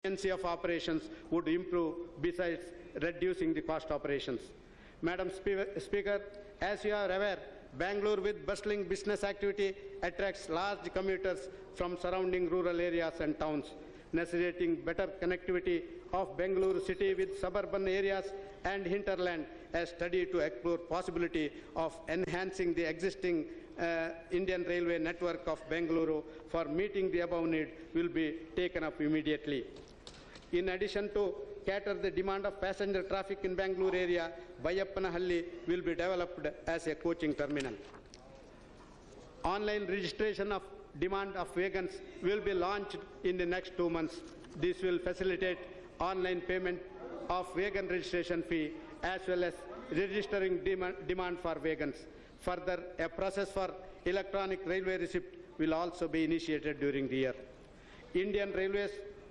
efficiency of operations would improve besides reducing the cost operations. Madam Speaker, as you are aware, Bangalore with bustling business activity attracts large commuters from surrounding rural areas and towns, necessitating better connectivity of Bangalore city with suburban areas and hinterland. A study to explore possibility of enhancing the existing Indian Railway network of Bengaluru for meeting the above need will be taken up immediately. In addition to cater the demand of passenger traffic in Bangalore area, Bayyapanahalli will be developed as a coaching terminal. Online registration of demand of vehicles will be launched in the next 2 months. This will facilitate online payment of vehicle registration fee as well as registering demand for vehicles. Further, a process for electronic railway receipt will also be initiated during the year. Indian Railways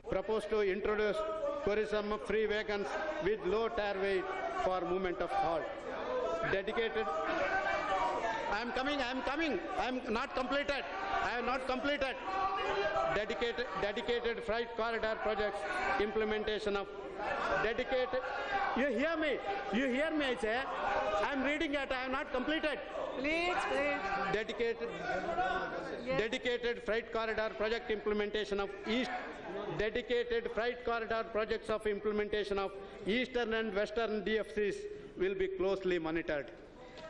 propose to introduce tourism-free vehicles with low tire weight for movement of halt. Dedicated. I am coming. I am not completed. I have not completed. Dedicated freight corridor projects, implementation of dedicated. You hear me? You hear me? I say. I am reading it. I have not completed. Please. Dedicated freight corridor project implementation of dedicated freight corridor projects of implementation of eastern and western DFCs will be closely monitored.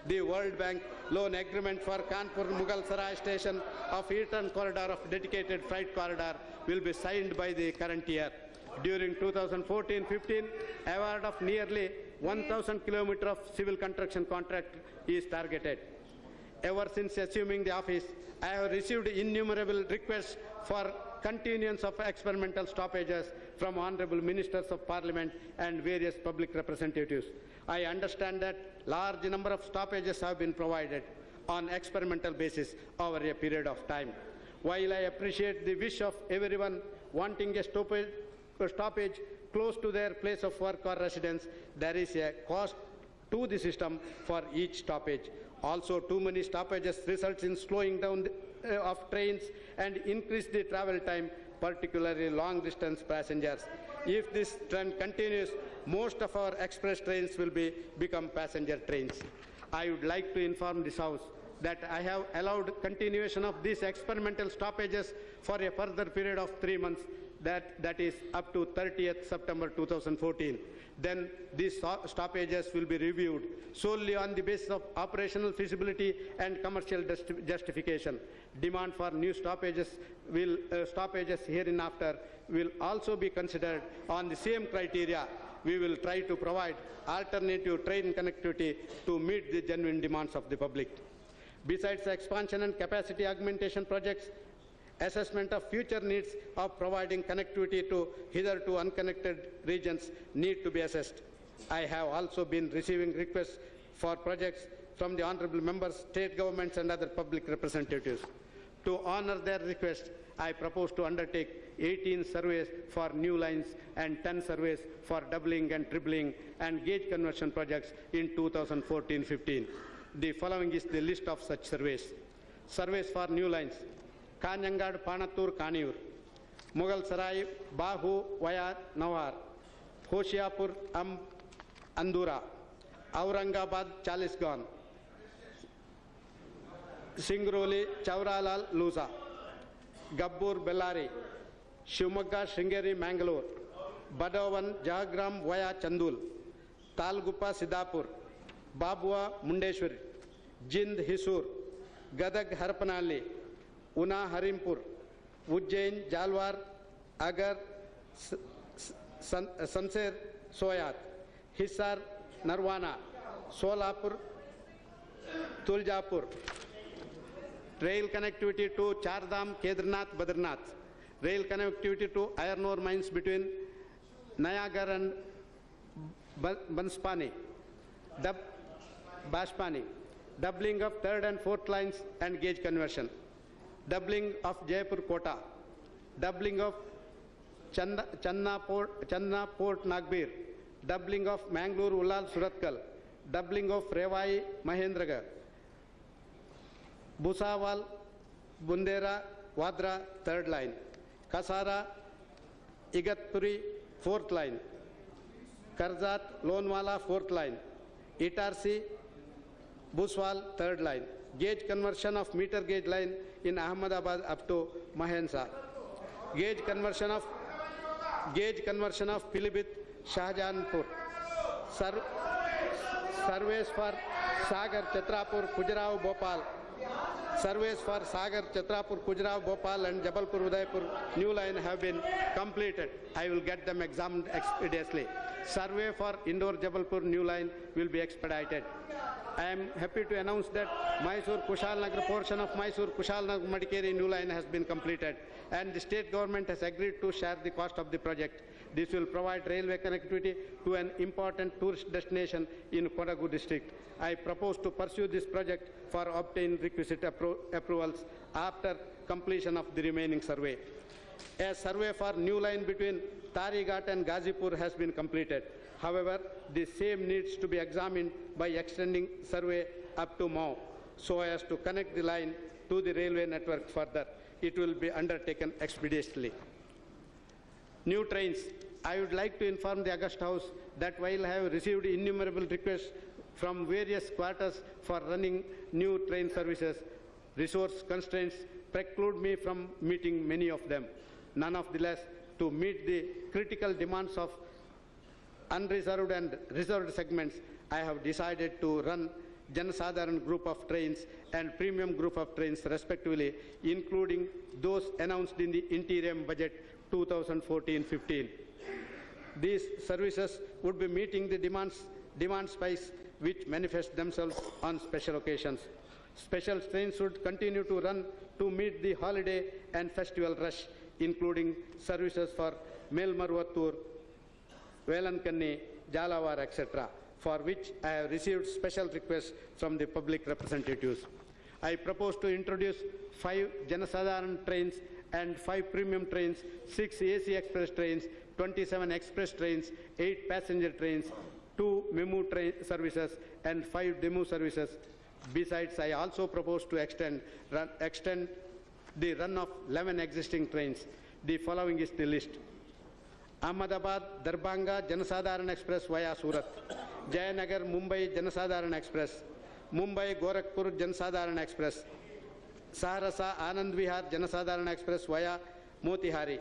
The World Bank loan agreement for Kanpur Mughal Sarai station of eastern corridor of dedicated freight corridor will be signed by the current year. During 2014-15, award of nearly 1,000 km of civil construction contract is targeted. Ever since assuming the office, I have received innumerable requests for continuance of experimental stoppages from honorable ministers of parliament and various public representatives. I understand that large number of stoppages have been provided on experimental basis over a period of time. While I appreciate the wish of everyone wanting a stoppage close to their place of work or residence, there is a cost to the system for each stoppage. Also, too many stoppages results in slowing down of trains and increase the travel time, particularly long-distance passengers. If this trend continues, most of our express trains will become passenger trains. I would like to inform this House that I have allowed continuation of these experimental stoppages for a further period of 3 months, that is up to 30th September 2014. Then these stoppages will be reviewed solely on the basis of operational feasibility and commercial justification. Demand for new stoppages hereinafter will also be considered on the same criteria. We will try to provide alternative train connectivity to meet the genuine demands of the public. Besides expansion and capacity augmentation projects, assessment of future needs of providing connectivity to hitherto unconnected regions need to be assessed. I have also been receiving requests for projects from the honorable members, state governments and other public representatives. To honor their request, I propose to undertake 18 surveys for new lines and 10 surveys for doubling and tripling and gauge conversion projects in 2014-15. The following is the list of such surveys. Surveys for new lines: Kanjangad, Panatur, Kaniyur; Mughal Sarai, Bahu via Nawar; Hoshiapur, Andura; Aurangabad, Chalisgaon; Singroli, Chauralal, Lusa; Gabbur, Bellary; Shivamogga, Sringeri, Mangalore; Badavan, Jahagram via Chandul; Talgupa, Siddhapur; Babua, Mundeshwari; Jind, Hisur; Gadag, Harapanalli; Una, Harimpur; Ujjain, Jalwar; Agar, Sanser, Soyat; Hisar, Narwana; Solapur, Tuljapur. Rail connectivity to Chardham, Kedarnath, Badrinath. Rail connectivity to iron ore mines between Nayagar and Banspani. Bashpani. Doubling of 3rd and 4th lines and gauge conversion. Doubling of Jaipur Kota. Doubling of Channa Port Nagbir. Doubling of Mangalore Ullal Suratkal. Doubling of Revai Mahendragarh. Bhusawal Bundera Vadra 3rd line. Kasara Igatpuri 4th line, Karzat Lonwala 4th line, Itarsi Buswal 3rd line. Gauge conversion of meter gauge line in Ahmedabad up to Mahensa. Gauge conversion of Pilibhit Shahjahanpur. Surveys for Sagar Chatrapur Khajuraho Bhopal. Surveys for Sagar Chatrapur Khajuraho Bhopal and Jabalpur Udaipur new line have been completed. I will get them examined expeditiously. Survey for Indore Jabalpur new line will be expedited. I am happy to announce that Mysore Kushalnagar portion of Mysore Kushalnagar Madikeri new line has been completed, and the state government has agreed to share the cost of the project. This will provide railway connectivity to an important tourist destination in Kodagu district. I propose to pursue this project for obtaining requisite approvals after completion of the remaining survey. A survey for new line between Tarighat and Gazipur has been completed. However, the same needs to be examined by extending survey up to Mau so as to connect the line to the railway network further. It will be undertaken expeditiously. New trains. I would like to inform the August House that while I have received innumerable requests from various quarters for running new train services, resource constraints preclude me from meeting many of them. None of the less, to meet the critical demands of unreserved and reserved segments, I have decided to run Janasadaran group of trains and premium group of trains respectively, including those announced in the interim budget 2014-15. These services would be meeting the demand spikes which manifest themselves on special occasions. Special trains should continue to run to meet the holiday and festival rush, including services for Melmarvattur, Velankanni, Jalawar, etc., for which I have received special requests from the public representatives. I propose to introduce 5 Janasadaran trains and 5 premium trains, 6 AC express trains, 27 express trains, 8 passenger trains, 2 MEMU train services, and 5 DEMU services. Besides, I also propose to extend the run of 11 existing trains. The following is the list. Ahmedabad Darbhanga Janasadaran Express via Surat, Jayanagar Mumbai Janasadaran Express, Mumbai Gorakhpur Janasadaran Express, Saharasa Anand Vihar Janasadaran Express via Motihari,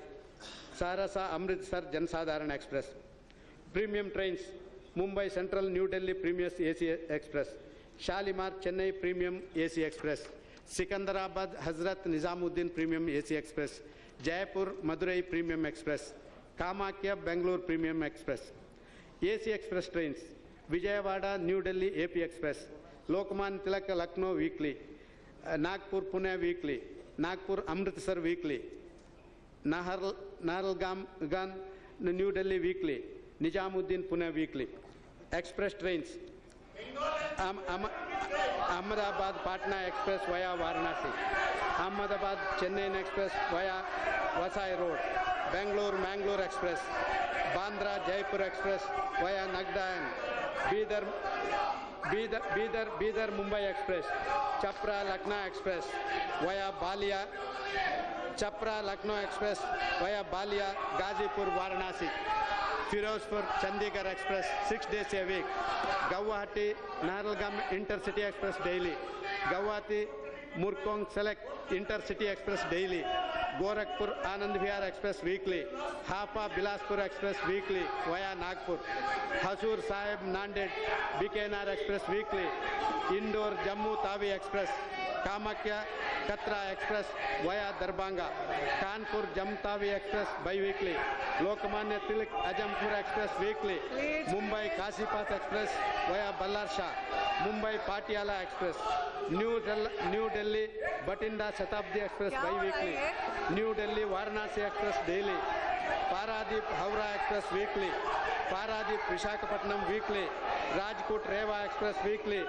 Saharasa Amritsar Janasadaran Express. Premium trains, Mumbai Central New Delhi Premium AC Express, Shalimar Chennai Premium AC Express, Sikandarabad Hazrat Nizamuddin Premium AC Express, Jaipur Madurai Premium Express, Kamakya Bangalore Premium Express. AC Express trains, Vijayawada New Delhi AP Express, Lokman Tilak Lucknow Weekly, Nagpur Pune Weekly, Nagpur Amritsar Weekly, Nahalgam New Delhi Weekly, Nizamuddin Pune Weekly. Express trains, Ahmedabad Patna Express via Varanasi, Ahmedabad Chennai Express via Vasai Road, Bangalore Mangalore Express, Bandra Jaipur Express via Nagda and Bidar Mumbai Express, Chapra Lucknow Express via Balia, Chapra Lucknow Express via Balia, Gazipur Varanasi, Firozpur Chandigarh Express 6 days a week, Guwahati Nahalgam Intercity Express daily, Guwahati Murkong Select Intercity Express daily, Gorakhpur Anand Vihar Express weekly, Hapa Bilaspur Express weekly via Nagpur, Hasur Sahib Nanded Bikaner Express weekly, Indore Jammu Tawi Express, Kamakya Katra Express via Darbhanga, Kanpur Jammu Tawi Express bi-weekly, Lokmanya Tilak Ajampur Express weekly, Mumbai Kasipat Express via Ballarsha, Mumbai Patiala Express, New Delhi Batinda Shatabdi Express bi-weekly, New Delhi Varanasi Express daily, Paradip Howrah Express weekly, Paradip Visakhapatnam weekly, Rajkot Rewa Express weekly,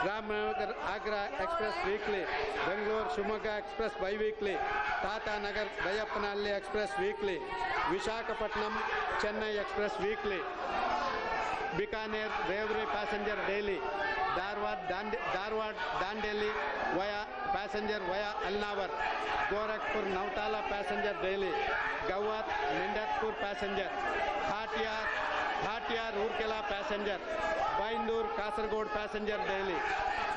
Ramnagar Agra Express weekly, Bangalore Shumaga Express bi-weekly, Tata Nagar Dayapanalli Express weekly, Visakhapatnam Chennai Express weekly, Bikaner Revri passenger daily, Darwad Dandeli via passenger via Alnawar, Gorakhpur Nautala passenger daily, Gawat Mindatpur passenger, Bhatiyar Urkela passenger, Baindur Kasargod passenger daily,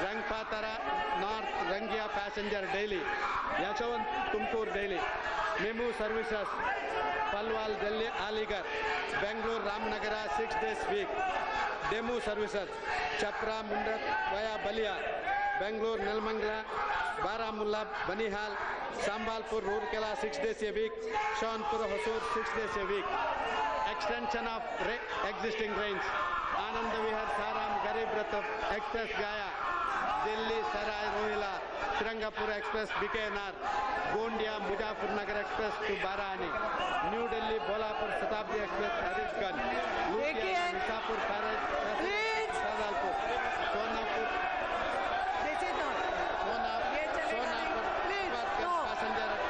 Rangpatara North Rangia passenger daily, Yashwant Tumkur daily, Memu services, Palwal Delhi Aligarh, Bangalore Ramnagara 6 days week, Demu services, Chapra Mundrat via Balia, Bangalore Nelmangla, Baramulla Banihal, Sambalpur Rourkela 6 days a week, Shawnpur Hosur 6 days a week. Extension of existing trains, Anand Vihar Saram Garib Rath Express Gaya, Delhi Sarai Rohila, Srangapur Express Bikaner, Gondia Muzaffarnagar Express to Barani, New Delhi Bolapur Shatabdi Express Harishganj, Luthia Nishapur Paraj Sadalpur, Sonapur passenger at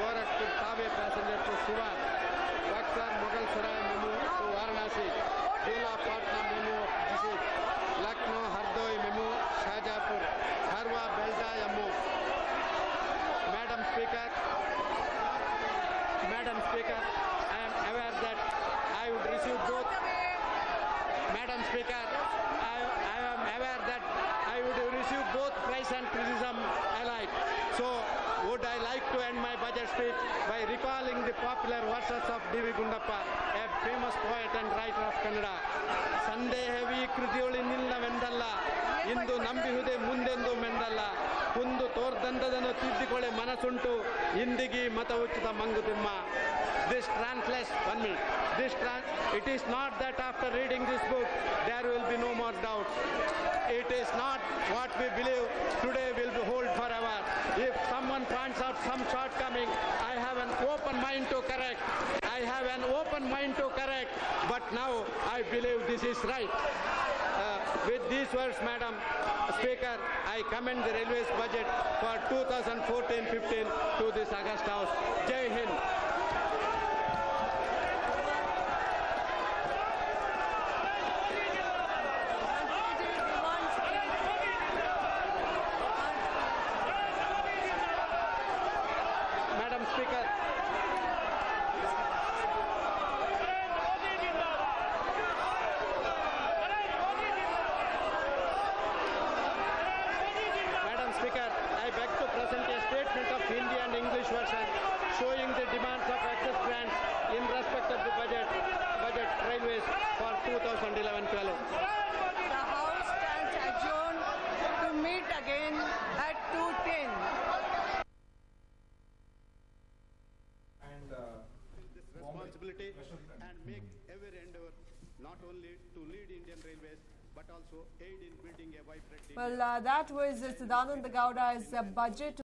Gorakhpur Tave passenger to Siwan, Buxar Mughal Sarai Memu to Varanasi, Dula Patna Memu of Jisik, Lucknow Hardoi Memu Shahjapur, Harwa Belda Yammu. Madam Speaker, I am aware that I would receive both. Madam Speaker, I am aware that I would receive both praise and criticism alike. So, would I like to end my budget speech by recalling the popular verses of D.V. Gundappa, a famous poet and writer of Kannada. Sandehavi krutiyoli nillavendalla, indu nambihude mundendu mendalla, kundu tordandadannu tiddikole manasuntu, indigi mata uchita mangutimma. This translates, 1 minute, it is not that after reading this book, there will be no more doubts. It is not what we believe today will be hold forever. If someone finds out some shortcoming, I have an open mind to correct. But now I believe this is right. With these words, Madam Speaker, I commend the Railways budget for 2014-15 to this August House. Jai Hind. Madam Speaker. Madam Speaker, I beg to present a statement of Hindi and English version showing the demands of excess grants in respect of the budget railways for 2011-12. The House stands adjourned to meet again at 2:10. This responsibility and make every endeavor not only to lead Indian Railways but also aid in building a vibrant. Well, that was Sadananda Gowda's budget.